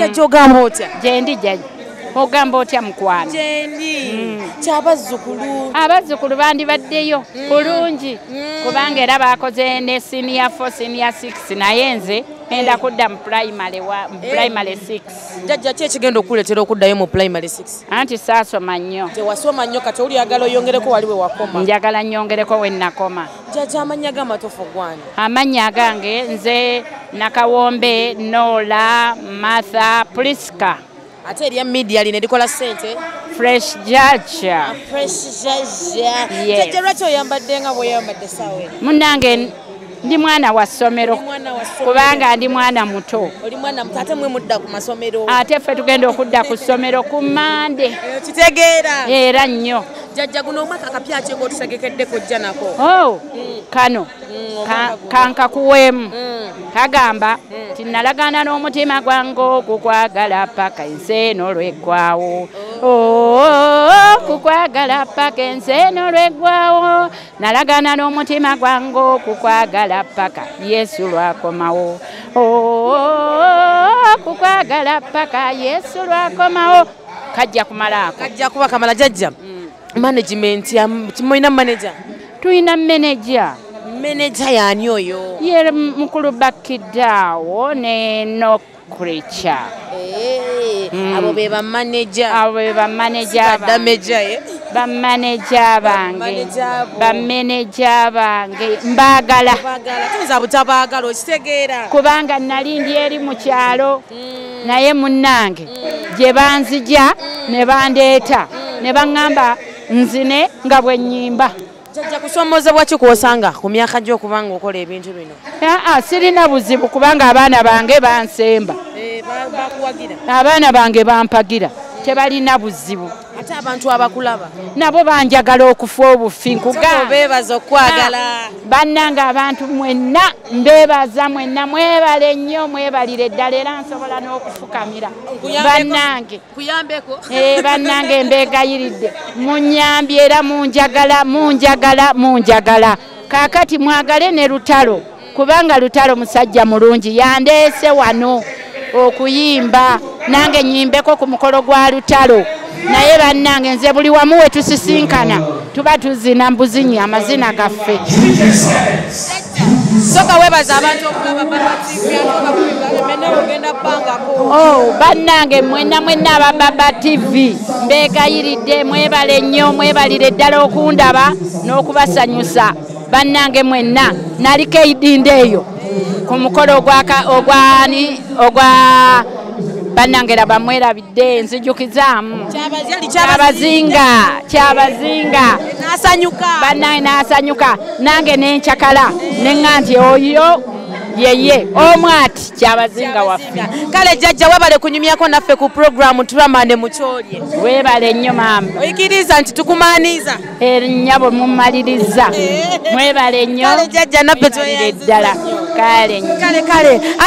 Jajja ogamba otya? Gyendi jajja. Ogamba otya mukwano? Gyendi. Kyabazzukulu. Abazzukulu bandibaddeyo bulungi kubanga era bakoze ne senior 4 senior 6 naye nze enda kudda mu primary 6. Jajja ki ekigenda okuleetera okuddayo mu primary 6? Anti saasoma nnyo. Tewasoma nnyo kati oliyagala oyongereko wali we wakoma. Njagala nnyongereko we nakoma. Jajja amannya g'amatofu gwani? Amannya agange nze Nakawombe Nola Martha Priska. Ate erya media lino erikola ssente? Fresh Judge. Fresh Judge. Yes. Jajja lwaki oyambadde nga bw'oyambadde sawe? Munnange ndi mwana wa ssomero kubanga ndi mwana muto. Oli mwana muto ate mwe mudda ku masomero? Ate ffe tugenda okudda ku ssomero ku Mande. Kitegeera? Era nnyo. Jajja guno omwaka kapya ki ng'otutegekeddeko ojja nako? Oh, kano kankakuweemu. Kagamba ti nalagaana n'omutima gwange okukwagala paka ensi eno lweggwawo. Kukwagala paka ensi eno lweggwawo. Nalagaana n'omutima gwange okukwagala paka Yesu lwakomawo. Kukwagala paka Yesu lwakomawo. Kajja kumalaako. Kajja kuba kamala jajja. Management mulina manager? Tulina manager. Manager yani oyo? Ye mukulu Bakidaawo ne Nokricha. Abo be ba manager. Abo be ba manager bange. Ba manager bange. Ba manager bange. Mbagala. Tuza butabagala okitegeera. Kubanga nali ndi eri mu kyalo. Naye munnange gye banzija ne bandeeta ne baŋŋamba nzine nga bwe nnyimba. Jajja kusoomozebwa ki kw'osanga ku myaka gyo okubanga okola ebintu bino? Sirina buzibu kubanga abaana bange bansemba. Bakuwagira? Abaana bange bampagira. Tebalina buzibu. Ate abantu abakulaba? Nabo banjagala okufa obufi nkugamba. Beebaza okwagala. Bannange abantu mwenna mbeebaza mwenna mwebale nnyo mwebalire ddala era nsobola n'okufukamira. Bannange. Kuyambeko? Bannange mbeegayiridde. Munnyambye era munjagala. Kaakati mwagale ne Lutalo kubanga Lutalo musajja mulungi yandeese wano okuyimba nange nyimbeko ku mukolo gwa Lutalo. Naye bannange nze buli wamu we tusisinkana tuba tuzina mbuzinyi amazina gaffe. Soka webaza abantu okulaba Baba TV ogenda bbangako. Bannange mwenna aba Baba TV mbeegayiridde mwebale nnyo mwebalire ddala okundaba n'okubasanyusa. Bannange mwenna naliko eidinde eyo ku mukolo ogwa bannange laba mwerabidde nzijukizaamu kyabazinga bannange n'asanyuka nange n'enkyakala neŋŋa nti oyo yeye omwati kyabazinga waffe. Kale jajja webale kunyumyako naffe ku programu tulamande mukyolye. Webale nnyo maama. Oyikiriza nti tukumaaniza? Nnyabo mumaliriza. Mwebale nnyo. Kale jajja naffe tweyazzala ddala. Kale nnyo. Kale.